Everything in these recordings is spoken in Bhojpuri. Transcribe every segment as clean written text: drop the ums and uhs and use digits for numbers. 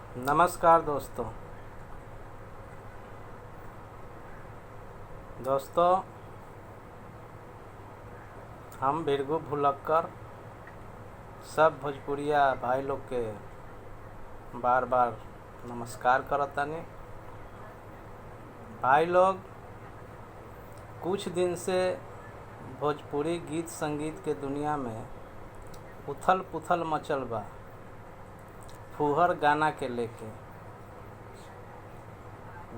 नमस्कार दोस्तों, हम बिरगू भुलक्कर सब भोजपुरिया भाई लोग के बार बार नमस्कार करतानी। भाई लोग, कुछ दिन से भोजपुरी गीत संगीत के दुनिया में उथल पुथल मचल बा। फुहर गाना के लेके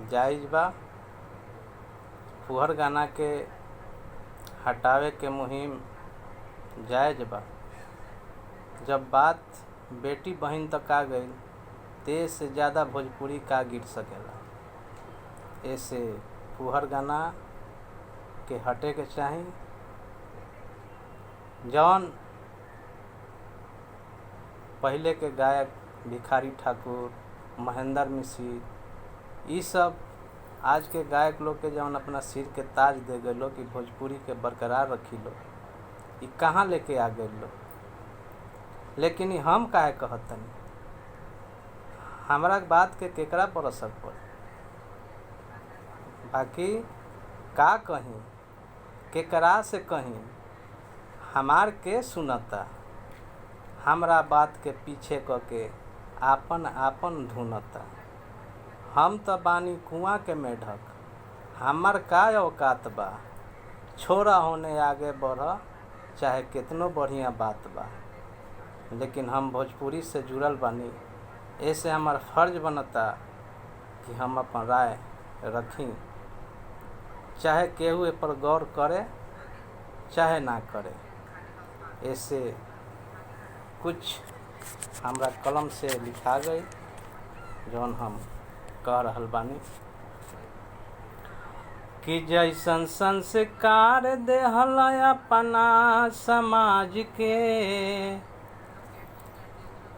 जायज़ बा। फुहर गाना के हटावे के मुहिम जायज़ बा। जब बात बेटी बहन तक आ गई, तेज से ज़्यादा भोजपुरी का गिर सकेला। ऐसे फुहर गाना के हटे के चाही। जौन पहले के गायक भिखारी ठाकुर, महेंद्र मिश्र, ये सब आज के गायक लोग के जौन अपना सिर के ताज दे गए लो कि भोजपुरी के बरकरार रखी लो, ये कहाँ लेके आ गए लो। लेकिन हम काहे कहतनी, हमारा बात के केकरा पर असर पड़े। बाकी का कहीं, केकरा से कहीं, हमार के सुनता। हमरा बात के पीछे करके आपन आपन ढूंढता। हम तो बानी कुआं के मेढक, हमार का औकात बा। छोरा होने आगे बढ़, चाहे कितनो बढ़िया बात बा। लेकिन हम भोजपुरी से जुड़ल बानी, ऐसे हमार फर्ज बनता कि हम अपन राय रखी। चाहे केहू ए पर गौर करे चाहे ना करे। ऐसे कुछ हमरा कलम से लिखा गई जौन हम कह रहल बानी कि जैसन संस्कार देहल अपना समाज के,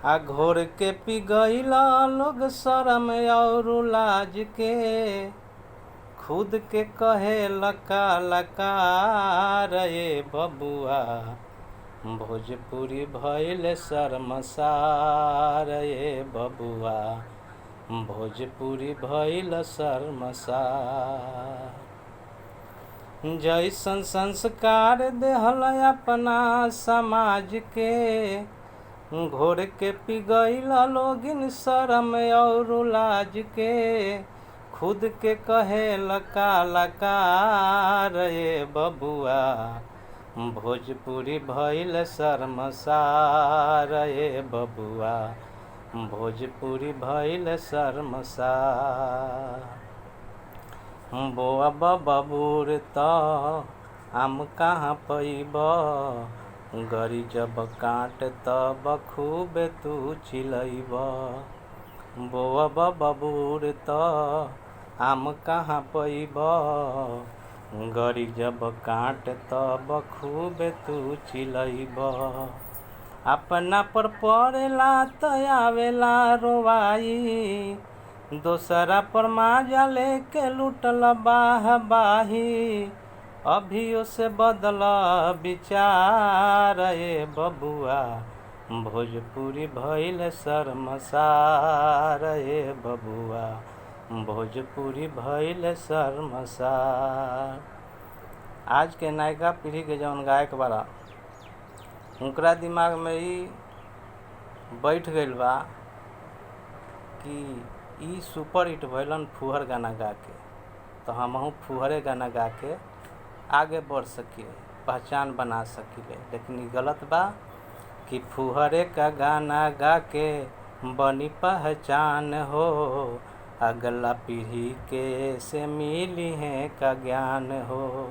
आ घोर के पी गईल लोग शर्म और लाज के। खुद के कहे लका लकार ये बबुआ, भोजपुरी भइल शर्मसार ये बबुआ, भोजपुरी भइल शर्मसार। जैसन संस्कार देहल अपना समाज के, घोर के पी गईल लोगिन शर्म और लाज के। खुद के कहे लका लकार ये बबुआ, भोजपुरी भइल शर्मसार ये बबुआ, भोजपुरी भइल शर्मसार। बोअब बबूर त आम कहाँ पैब, गरी जब काट तब खूब तू चिलैब। बोअब बबूर त आम कहाँ पैब, गरी जब काट तब खूब तू चिलैब। अपना पर पड़ेला त आवेला रोवाई, दोसरा पर माजा लेके लुटल बाही। अभियो से बदल विचार ये बबुआ, भोजपुरी भइल शर्मसार ये बबुआ, भोजपुरी भइल शर्मसार। आज के नायका पीढ़ी के जौन गायक बाड़ा, उनकरा दिमाग में ही बैठ गईल बा कि ई सुपर हिट भइलन फुहर गाना गा के, तो हमहू फुहरे गाना गा के आगे बढ़ सकिले, पहचान बना सकिले। लेकिन ई गलत बा कि फुहरे का गाना गा के बनी पहचान हो। अगला पीढ़ी के से मिली है का ज्ञान हो।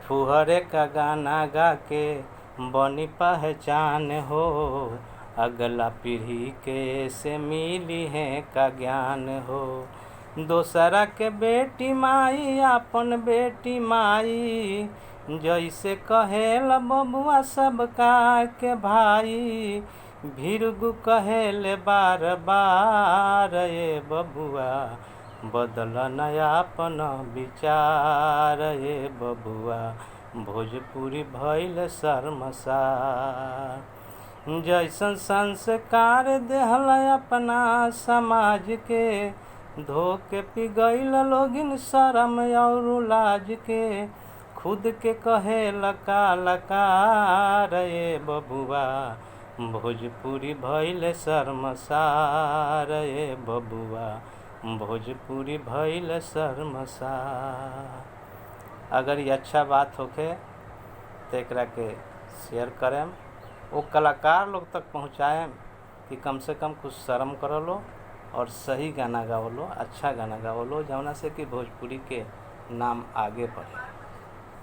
फुहरे का गाना गा के बनी पहचान हो। अगला पीढ़ी के से मिली है का ज्ञान हो। दोसरा के बेटी माई अपन बेटी माई, जैसे कहेल बबुआ सबका के भाई। भिरगु कहेले बार बार ये बबुआ, बदल नयापन विचार ये बबुआ, भोजपुरी भइल शर्मसार। जैसन संस्कार देहल अपना समाज के, धोके पी गईल लोगिन शरम और लाज के। खुद के कहे लकार ए बबुआ, भोजपुरी भइल शर्मसार ए बबुआ, भोजपुरी भइल शर्मसार। अगर ये अच्छा बात होखे तो एकरा के शेयर करें, वो कलाकार लोग तक पहुँचाएं कि कम से कम कुछ शर्म कर लो और सही गाना गाओ लो, अच्छा गाना गाओ लो, जौना से कि भोजपुरी के नाम आगे बढ़े।